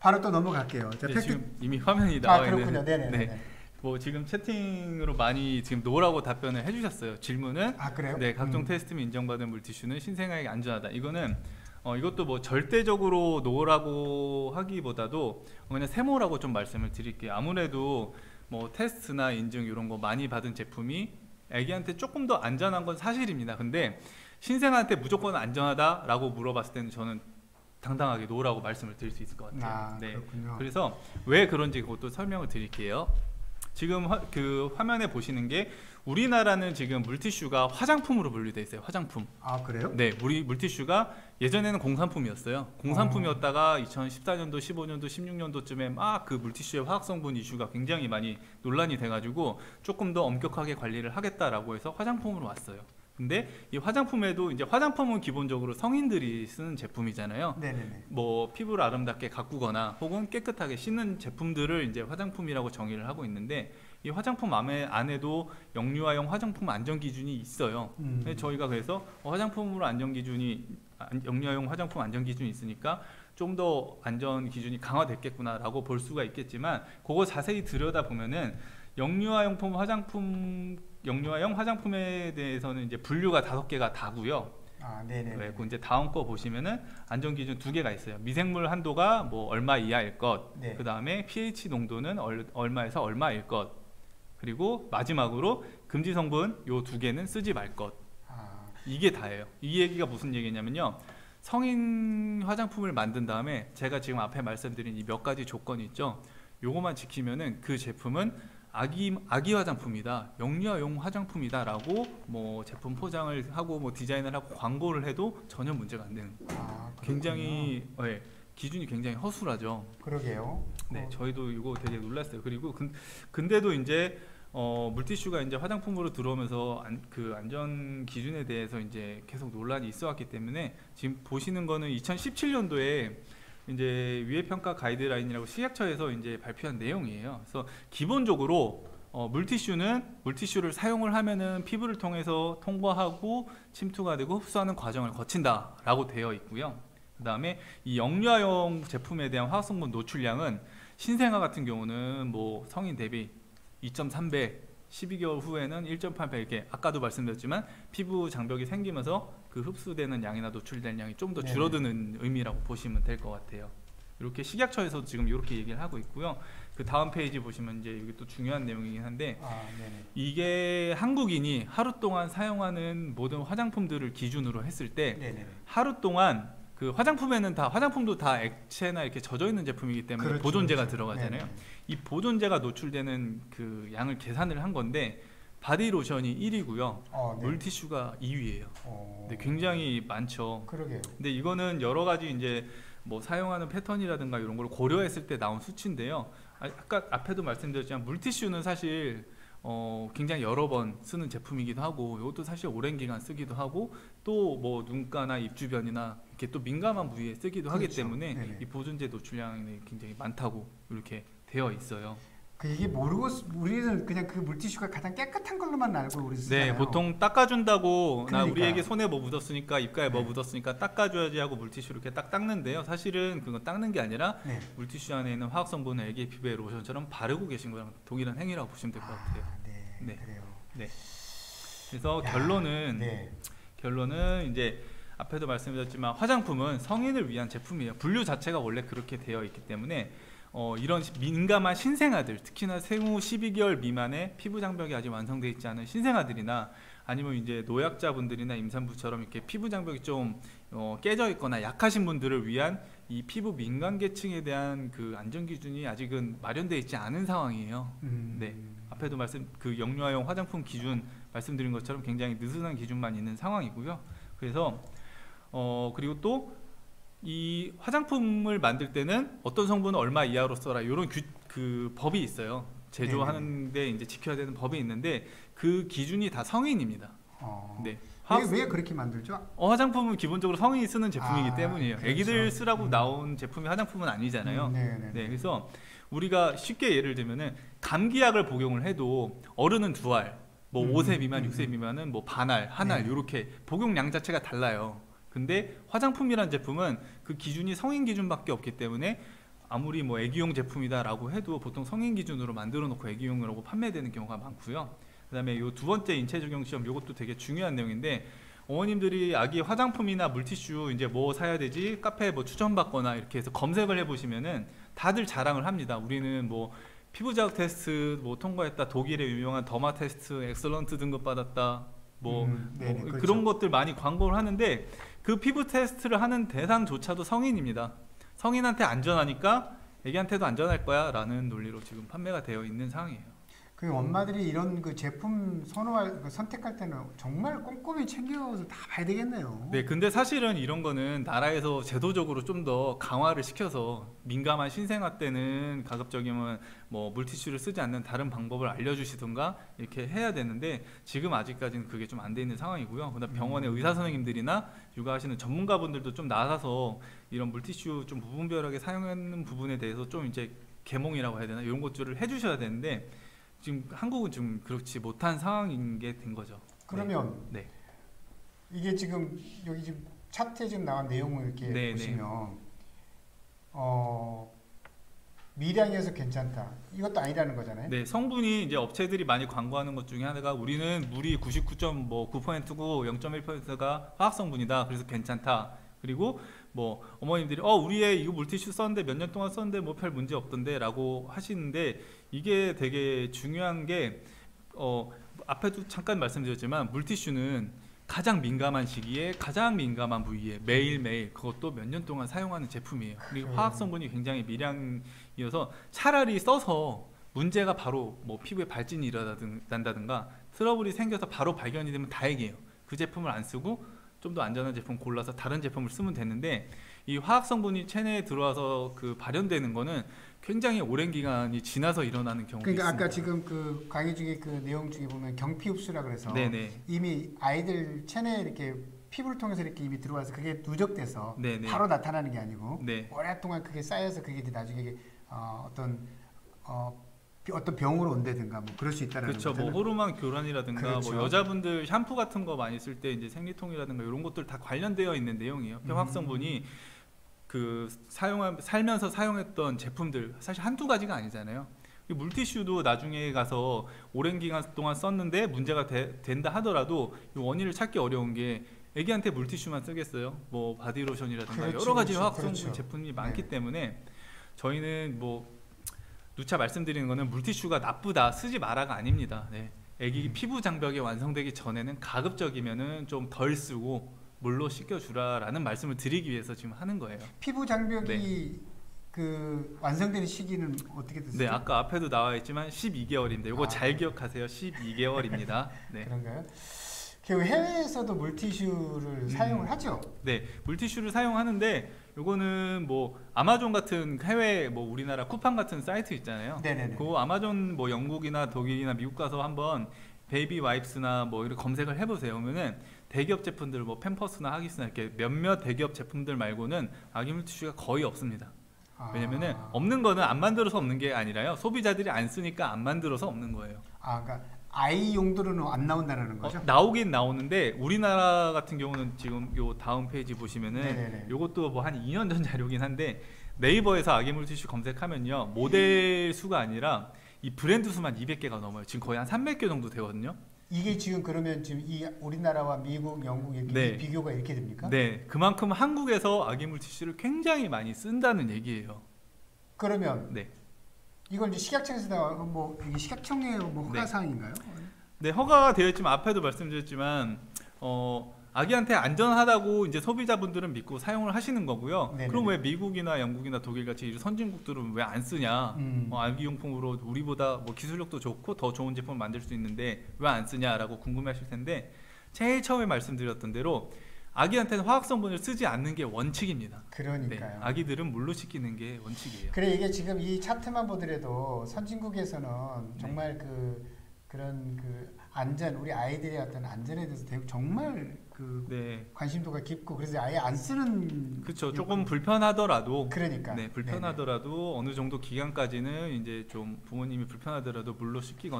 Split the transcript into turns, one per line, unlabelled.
바로 또 넘어갈게요. 자,
네, 지금 이미 화면이 나와 있는.
그렇군요. 네네네.
네. 뭐 지금 채팅으로 많이 지금 노라고 답변을 해주셨어요. 질문은
그래요?
네, 각종 테스트 및 인정받은 물티슈는 신생아에게 안전하다. 이거는 이것도 뭐 절대적으로 노라고 하기보다도 그냥 세모라고 좀 말씀을 드릴게요. 아무래도 뭐 테스트나 인증 이런 거 많이 받은 제품이 애기한테 조금 더 안전한 건 사실입니다. 근데 신생아한테 무조건 안전하다라고 물어봤을 때는 저는 당당하게 노라고 말씀을 드릴 수 있을 것 같아요. 네.
그렇군요.
그래서 왜 그런지 그것도 설명을 드릴게요. 지금 그 화면에 보시는 게 우리나라는 지금 물티슈가 화장품으로 분류되어 있어요. 화장품.
그래요?
네, 우리 물티슈가 예전에는 공산품이었어요. 공산품이었다가 2014년도, 15년도, 16년도쯤에 막 그 물티슈의 화학성분 이슈가 굉장히 많이 논란이 돼가지고 조금 더 엄격하게 관리를 하겠다라고 해서 화장품으로 왔어요. 근데 이 화장품에도 이제 화장품은 기본적으로 성인들이 쓰는 제품이잖아요.
네네네.
뭐 피부를 아름답게 가꾸거나 혹은 깨끗하게 씻는 제품들을 이제 화장품이라고 정의를 하고 있는데 이 화장품 안에도 영유아용 화장품 안전 기준이 있어요. 저희가 그래서 화장품으로 안전 기준이 영유아용 화장품 안전 기준이 있으니까 좀 더 안전 기준이 강화됐겠구나라고 볼 수가 있겠지만 그거 자세히 들여다 보면은 영유아용 화장품에 대해서는 이제 분류가 5개가 다고요.
네네.
네, 그 이제 다음 거 보시면은 안전 기준 2개가 있어요. 미생물 한도가 뭐 얼마 이하일 것,
네.
그 다음에 pH 농도는 얼마에서 얼마일 것, 그리고 마지막으로 금지 성분 요 2개는 쓰지 말 것. 이게 다예요. 이 얘기가 무슨 얘기냐면요. 성인 화장품을 만든 다음에 제가 지금 앞에 말씀드린 이 몇 가지 조건이 있죠. 요거만 지키면은 그 제품은 아기 화장품이다, 영유아용 화장품이다 라고 뭐 제품 포장을 하고 뭐 디자인을 하고 광고를 해도 전혀 문제가 안 되는 굉장히 기준이 굉장히 허술하죠.
그러게요.
네, 저희도 이거 되게 놀랐어요. 그리고 근데도 이제 물티슈가 이제 화장품으로 들어오면서 그 안전 기준에 대해서 이제 계속 논란이 있어왔기 때문에 지금 보시는 거는 2017년도에 이제 위해평가 가이드라인이라고 식약처에서 이제 발표한 내용이에요. 그래서 기본적으로 물티슈를 사용을 하면은 피부를 통해서 통과하고 침투가 되고 흡수하는 과정을 거친다라고 되어 있고요. 그 다음에 이 영유아용 제품에 대한 화학성분 노출량은 신생아 같은 경우는 뭐 성인 대비 2.3배, 12개월 후에는 1.8배 이렇게 아까도 말씀드렸지만 피부 장벽이 생기면서 그 흡수되는 양이나 노출된 양이 좀 더 줄어드는 의미라고 보시면 될 것 같아요. 이렇게 식약처에서도 지금 이렇게 얘기를 하고 있고요. 그 다음 페이지 보시면 이제 이게 또 중요한 내용이긴 한데 이게 한국인이 하루 동안 사용하는 모든 화장품들을 기준으로 했을 때 하루 동안 그 화장품도 다 액체나 이렇게 젖어 있는 제품이기 때문에 보존제가 들어가잖아요. 이 보존제가 노출되는 그 양을 계산을 한 건데 바디로션이 1위고요. 물티슈가 2위예요. 근데 굉장히 많죠.
그러게요.
근데 이거는 여러 가지 이제 뭐 사용하는 패턴이라든가 이런 걸 고려했을 때 나온 수치인데요. 아까 앞에도 말씀드렸지만 물티슈는 사실 굉장히 여러 번 쓰는 제품이기도 하고 이것도 사실 오랜 기간 쓰기도 하고 또 뭐 눈가나 입 주변이나 이렇게 또 민감한 부위에 쓰기도 하기 때문에 이 보존제 노출량이 굉장히 많다고 이렇게 되어 있어요.
이게 모르고 우리는 그냥 그 물티슈가 가장 깨끗한 걸로만 알고 우리 쓰잖아요.
네, 보통 닦아준다고 나 우리에게 손에 뭐 묻었으니까 입가에 뭐 묻었으니까 닦아줘야지 하고 물티슈를 이렇게 딱 닦는데요. 사실은 그건 닦는 게 아니라 물티슈 안에 있는 화학성분을 애기 피부에 로션처럼 바르고 계신 거랑 동일한 행위라고 보시면 될 것 같아요.
네, 그래요.
네. 그래서 결론은 이제 앞에도 말씀드렸지만 화장품은 성인을 위한 제품이에요. 분류 자체가 원래 그렇게 되어 있기 때문에 이런 민감한 신생아들, 특히나 생후 12개월 미만의 피부 장벽이 아직 완성되어 있지 않은 신생아들이나 아니면 이제 노약자분들이나 임산부처럼 이렇게 피부 장벽이 좀 깨져 있거나 약하신 분들을 위한 이 피부 민감 계층에 대한 그 안전 기준이 아직은 마련되어 있지 않은 상황이에요. 네, 앞에도 그 영유아용 화장품 기준 말씀드린 것처럼 굉장히 느슨한 기준만 있는 상황이고요. 그래서 그리고 또 이 화장품을 만들 때는 어떤 성분은 얼마 이하로 써라 이런 그 법이 있어요. 제조하는데 이제 지켜야 되는 법이 있는데 그 기준이 다 성인입니다. 네.
왜 그렇게 만들죠?
화장품은 기본적으로 성인이 쓰는 제품이기 때문이에요. 애기들 쓰라고 나온 제품이 화장품은 아니잖아요. 네, 그래서 우리가 쉽게 예를 들면은 감기약을 복용을 해도 어른은 2알, 뭐 5세 미만, 6세 미만은 뭐 반알, 한알 이렇게 복용량 자체가 달라요. 근데 화장품이란 제품은 그 기준이 성인 기준밖에 없기 때문에 아무리 뭐 애기용 제품이다라고 해도 보통 성인 기준으로 만들어 놓고 애기용이라고 판매되는 경우가 많고요. 그다음에 요 두 번째 인체 적용 시험 요것도 되게 중요한 내용인데 어머님들이 아기 화장품이나 물티슈 이제 뭐 사야 되지 카페에 뭐 추천받거나 이렇게 해서 검색을 해보시면은 다들 자랑을 합니다. 우리는 뭐 피부 자극 테스트 뭐 통과했다, 독일의 유명한 더마 테스트 엑설런트 등급 받았다,
네네, 그렇죠.
그런 것들 많이 광고를 하는데 그 피부 테스트를 하는 대상조차도 성인입니다. 성인한테 안전하니까 애기한테도 안전할 거야 라는 논리로 지금 판매가 되어 있는 상황이에요.
그 엄마들이 이런 그 제품 선택할 때는 정말 꼼꼼히 챙겨서 다 봐야 되겠네요.
네, 근데 사실은 이런 거는 나라에서 제도적으로 좀 더 강화를 시켜서 민감한 신생아 때는 가급적이면 뭐 물티슈를 쓰지 않는 다른 방법을 알려주시던가 이렇게 해야 되는데 지금 아직까지는 그게 좀 안 돼 있는 상황이고요. 그다음 병원의 의사 선생님들이나 육아하시는 전문가분들도 좀 나서서 이런 물티슈 좀 부분별하게 사용하는 부분에 대해서 좀 이제 계몽이라고 해야 되나 이런 것들을 해주셔야 되는데. 지금 한국은 좀 그렇지 못한 상황인 게 된 거죠.
그러면
네.
이게 지금 여기 지금 차트에 지금 나온 내용을 이렇게
네,
보시면 미량이어서 괜찮다. 이것도 아니라는 거잖아요.
네, 성분이 이제 업체들이 많이 광고하는 것 중에 하나가 우리는 물이 99.9%고 0.1%가 화학 성분이다. 그래서 괜찮다. 그리고 뭐 어머님들이 우리의 이거 물티슈 썼는데 몇 년 동안 썼는데 뭐 별 문제 없던데라고 하시는데 이게 되게 중요한 게 앞에도 잠깐 말씀드렸지만 물티슈는 가장 민감한 시기에 가장 민감한 부위에 매일매일 그것도 몇 년 동안 사용하는 제품이에요. 그리고 화학 성분이 굉장히 미량이어서 차라리 써서 문제가 바로 뭐 피부에 발진이 일어난다든가 트러블이 생겨서 바로 발견이 되면 다행이에요. 그 제품을 안 쓰고 좀 더 안전한 제품 골라서 다른 제품을 쓰면 되는데 이 화학 성분이 체내에 들어와서 그 발현되는 거는 굉장히 오랜 기간이 지나서 일어나는 경우가
그러니까
있습니다.
아까 지금 그 강의 중에 그 내용 중에 보면 경피 흡수라 그래서
네네.
이미 아이들 체내에 이렇게 피부를 통해서 이렇게 이미 들어와서 그게 누적돼서
네네.
바로 나타나는 게 아니고
네.
오랫동안 그게 쌓여서 그게 이제 나중에 어떤 병으로 온다든가 뭐 그럴 수 있다는
그렇죠. 뭐 호르몬 교란이라든가
그렇죠.
뭐 여자분들 샴푸 같은 거 많이 쓸 때 이제 생리통이라든가 이런 것들 다 관련되어 있는 내용이에요. 화학 성분이 그 살면서 사용했던 제품들 사실 한두 가지가 아니잖아요. 물티슈도 나중에 가서 오랜 기간 동안 썼는데 문제가 된다 하더라도 이 원인을 찾기 어려운 게 애기한테 물티슈만 쓰겠어요. 뭐 바디로션이라든가
그렇죠,
여러 가지
그렇죠,
화학 성분
그렇죠.
제품이 많기
네.
때문에 저희는 뭐 누차 말씀드리는 거는 물티슈가 나쁘다 쓰지 마라가 아닙니다. 네. 애기 피부 장벽이 완성되기 전에는 가급적이면은 좀 덜 쓰고 물로 씻겨주라라는 말씀을 드리기 위해서 지금 하는 거예요.
피부 장벽이 그 완성되는 시기는 어떻게 됐어요?
네, 아까 앞에도 나와 있지만 12개월인데 이거
아.
잘 기억하세요. 12개월입니다. 네.
그런가요? 그 해외에서도 물티슈를 사용을 하죠.
네, 물티슈를 사용하는데 요거는 뭐 아마존 같은 해외 뭐 우리나라 쿠팡 같은 사이트 있잖아요.
네네네.
그 아마존 뭐 영국이나 독일이나 미국 가서 한번 베이비 와이프스나 뭐 이런 검색을 해보세요. 그러면은 대기업 제품들 뭐 팸퍼스나 하기스나 이렇게 몇몇 대기업 제품들 말고는 아기 물티슈가 거의 없습니다. 왜냐면은 없는 거는 안 만들어서 없는 게 아니라요. 소비자들이 안 쓰니까 안 만들어서 없는 거예요.
그러니까 아이 용도로는 안 나온다는 거죠?
나오긴 나오는데 우리나라 같은 경우는 지금 요 다음 페이지 보시면은
네네네.
요것도 뭐 한 2년 전 자료긴 한데 네이버에서 아기 물티슈 검색하면요 모델 수가 아니라 이 브랜드 수만 200개가 넘어요. 지금 거의 한 300개 정도 되거든요.
이게 지금 그러면 지금 이 우리나라와 미국, 영국 이렇게
네.
비교가 이렇게 됩니까?
네, 그만큼 한국에서 아기 물티슈를 굉장히 많이 쓴다는 얘기예요.
그러면
네.
이걸 이제 식약청에서 뭐 이게 식약청의 뭐 허가
네.
사항인가요?
네, 허가가 되어 있지만 앞에도 말씀드렸지만 아기한테 안전하다고 이제 소비자분들은 믿고 사용을 하시는 거고요.
네네네.
그럼 왜 미국이나 영국이나 독일 같이 이 선진국들은 왜 안 쓰냐? 아기용품으로 우리보다 뭐 기술력도 좋고 더 좋은 제품을 만들 수 있는데 왜 안 쓰냐라고 궁금해하실 텐데 제일 처음에 말씀드렸던 대로 아기한테는 화학 성분을 쓰지 않는 게 원칙입니다.
그러니까요.
네, 아기들은 물로 씻기는 게 원칙이에요.
그래 이게 지금 이 차트만 보더라도 선진국에서는 정말 그런 그 안전 우리 아이들의 어떤 안전에 대해서 정말 그
네,
관심도가 깊고 그래서 아예 안 쓰는
그렇죠. 조금 불편하더라도
그러니까
네, 불편하더라도 어느 정도 기간까지는 이제 좀 부모님이 불편하더라도 물로 씻기거나